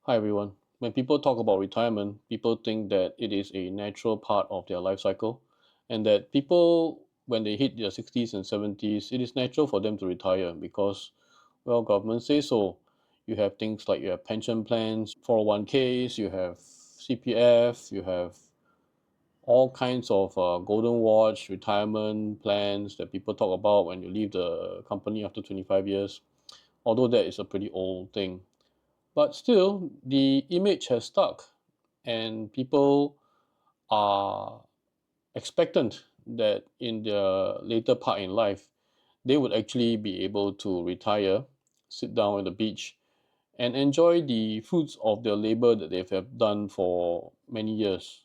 Hi everyone. When people talk about retirement, people think that it is a natural part of their life cycle and that people, when they hit their 60s and 70s, it is natural for them to retire because, well, government says so. You have things like you have pension plans, 401ks, you have CPF, you have all kinds of golden watch retirement plans that people talk about when you leave the company after 25 years, although that is a pretty old thing. But still, the image has stuck, and people are expectant that in their later part in life, they would actually be able to retire, sit down at the beach, and enjoy the fruits of their labor that they have done for many years.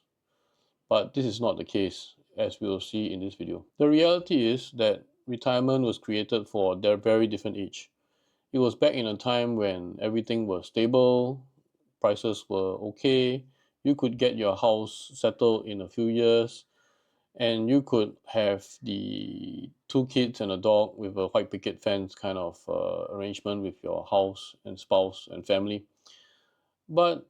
But this is not the case, as we will see in this video. The reality is that retirement was created for their very different age. It was back in a time when everything was stable, prices were okay, you could get your house settled in a few years, and you could have the two kids and a dog with a white picket fence kind of arrangement with your house and spouse and family. But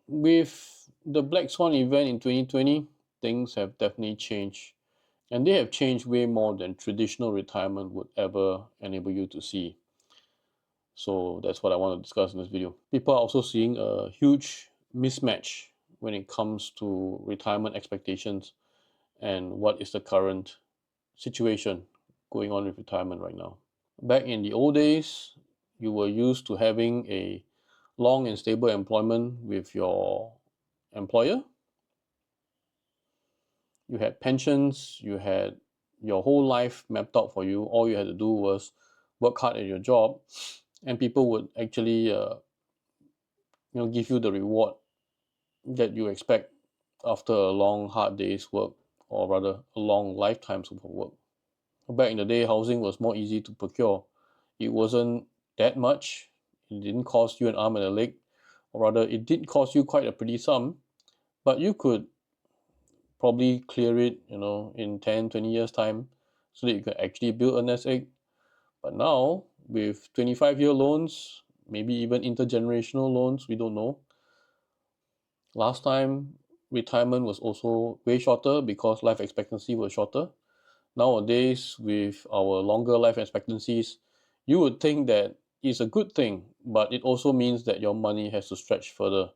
with the Black Swan event in 2020, things have definitely changed. And they have changed way more than traditional retirement would ever enable you to see. So that's what I want to discuss in this video. People are also seeing a huge mismatch when it comes to retirement expectations and what is the current situation going on with retirement right now. Back in the old days, you were used to having a long and stable employment with your employer. You had pensions, you had your whole life mapped out for you. All you had to do was work hard at your job, and people would actually give you the reward that you expect after a long hard day's work, or rather a long lifetime's of work. Back in the day, housing was more easy to procure. It wasn't that much. It didn't cost you an arm and a leg, or rather it did cost you quite a pretty sum, but you could probably clear it, in 10, 20 years time, so that you could actually build a nest egg. But now, with 25-year loans, maybe even intergenerational loans, we don't know. Last time, retirement was also way shorter because life expectancy was shorter. Nowadays, with our longer life expectancies, you would think that it's a good thing, but it also means that your money has to stretch further.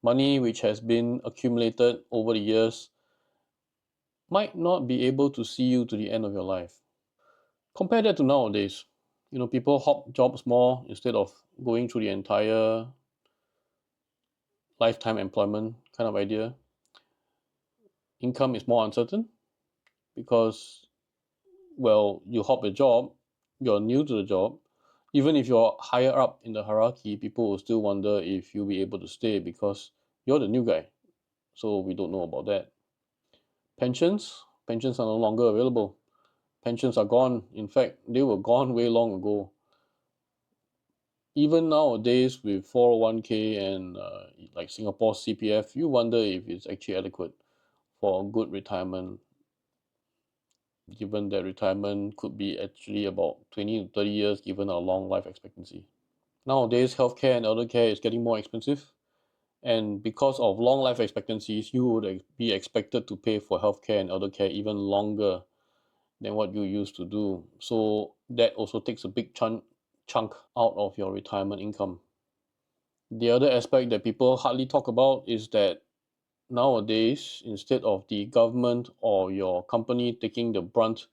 Money which has been accumulated over the years might not be able to see you to the end of your life. Compare that to nowadays. People hop jobs more instead of going through the entire lifetime employment kind of idea. Income is more uncertain because, well, you hop a job, you're new to the job. Even if you're higher up in the hierarchy, people will still wonder if you'll be able to stay because you're the new guy. So we don't know about that. Pensions are no longer available. Pensions are gone. In fact, they were gone way long ago. Even nowadays with 401k and like Singapore CPF, you wonder if it's actually adequate for a good retirement, given that retirement could be actually about 20 to 30 years given our long life expectancy. Nowadays, healthcare and elder care is getting more expensive, and because of long life expectancies, you would be expected to pay for healthcare and elder care even longer than what you used to do. So that also takes a big chunk out of your retirement income. The other aspect that people hardly talk about is that nowadays, instead of the government or your company taking the brunt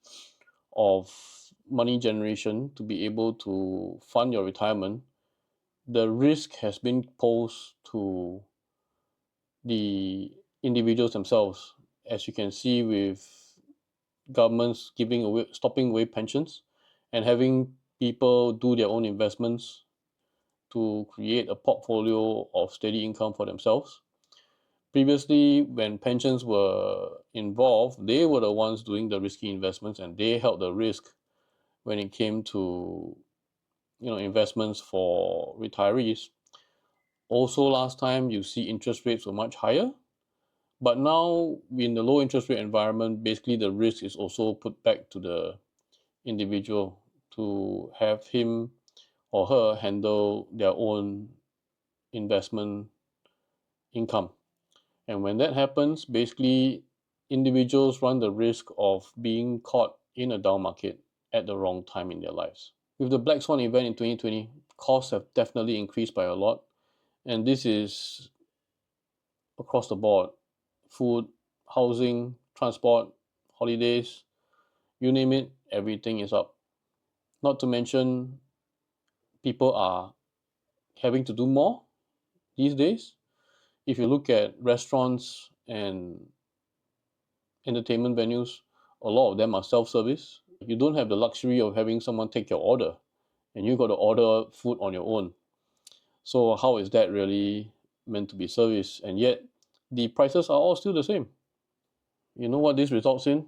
of money generation to be able to fund your retirement, the risk has been posed to the individuals themselves. As you can see, with governments stopping away pensions and having people do their own investments to create a portfolio of steady income for themselves. Previously, when pensions were involved, they were the ones doing the risky investments and they held the risk when it came to investments for retirees. Also, last time you see interest rates were much higher, but now in the low interest rate environment, basically the risk is also put back to the individual to have him or her handle their own investment income. And when that happens, basically individuals run the risk of being caught in a down market at the wrong time in their lives. With the Black Swan event in 2020, costs have definitely increased by a lot. And this is across the board: food, housing, transport, holidays, you name it, everything is up. Not to mention, people are having to do more these days. If you look at restaurants and entertainment venues, a lot of them are self service. You don't have the luxury of having someone take your order, and you got to order food on your own. So, how is that really meant to be service? And yet, the prices are all still the same. You know what this results in?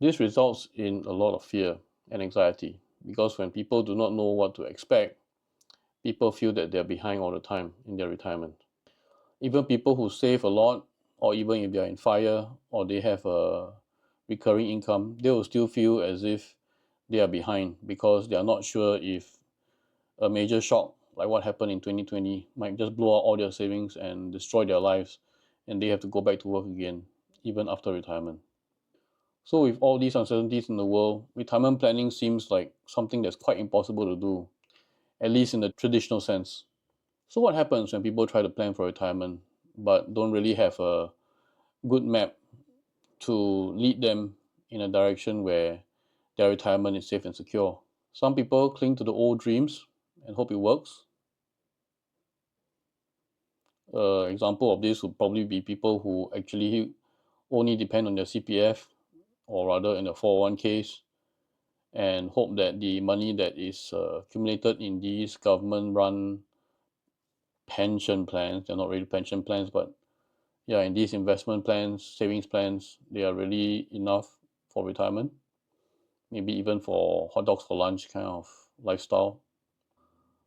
This results in a lot of fear and anxiety, because when people do not know what to expect, people feel that they're behind all the time in their retirement. Even people who save a lot, or even if they're in fire or they have a recurring income, they will still feel as if they are behind, because they are not sure if a major shock like what happened in 2020 might just blow out all their savings and destroy their lives, and they have to go back to work again even after retirement. So with all these uncertainties in the world, retirement planning seems like something that's quite impossible to do, at least in the traditional sense. So what happens when people try to plan for retirement but don't really have a good map to lead them in a direction where their retirement is safe and secure? Some people cling to the old dreams and hope it works. Example of this would probably be people who actually only depend on their CPF, or rather in the 401ks, and hope that the money that is accumulated in these government run pension plans, they're not really pension plans, but yeah, in these investment plans, savings plans, they are really enough for retirement, maybe even for hot dogs for lunch kind of lifestyle.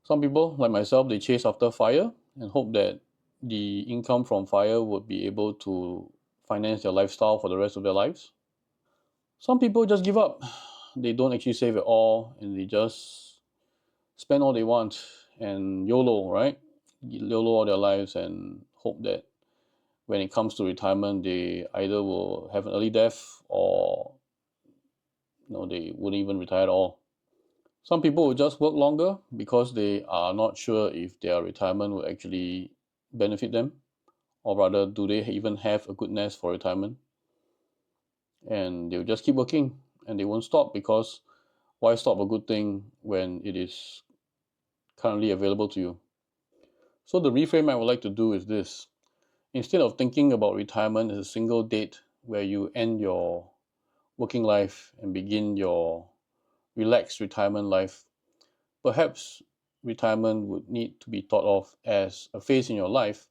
Some people, like myself, they chase after fire and hope that the income from fire would be able to finance their lifestyle for the rest of their lives. Some people just give up. They don't actually save at all, and they just spend all they want and YOLO, right? YOLO all their lives and hope that when it comes to retirement, they either will have an early death, or they wouldn't even retire at all. Some people will just work longer because they are not sure if their retirement will actually benefit them, or rather, do they even have a good nest for retirement? And they'll just keep working and they won't stop, because why stop a good thing when it is currently available to you? So, the reframe I would like to do is this: instead of thinking about retirement as a single date where you end your working life and begin your relaxed retirement life, perhaps retirement would need to be thought of as a phase in your life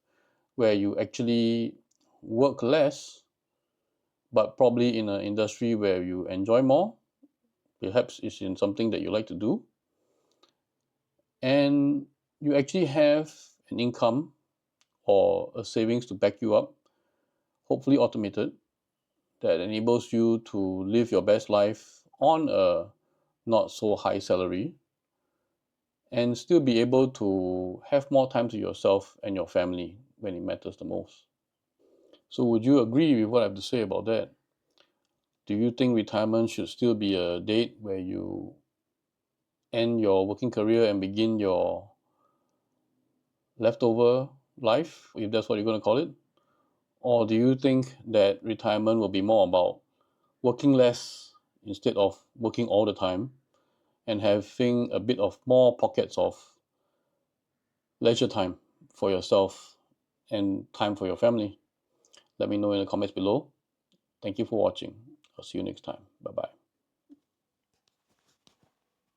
where you actually work less, but probably in an industry where you enjoy more. Perhaps it's in something that you like to do, and you actually have an income or a savings to back you up, hopefully automated, that enables you to live your best life on a not so high salary, and still be able to have more time to yourself and your family when it matters the most. So, would you agree with what I have to say about that? Do you think retirement should still be a date where you end your working career and begin your leftover life, if that's what you're going to call it? Or do you think that retirement will be more about working less instead of working all the time, and having a bit of more pockets of leisure time for yourself and time for your family? Let me know in the comments below. Thank you for watching. I'll see you next time. Bye bye.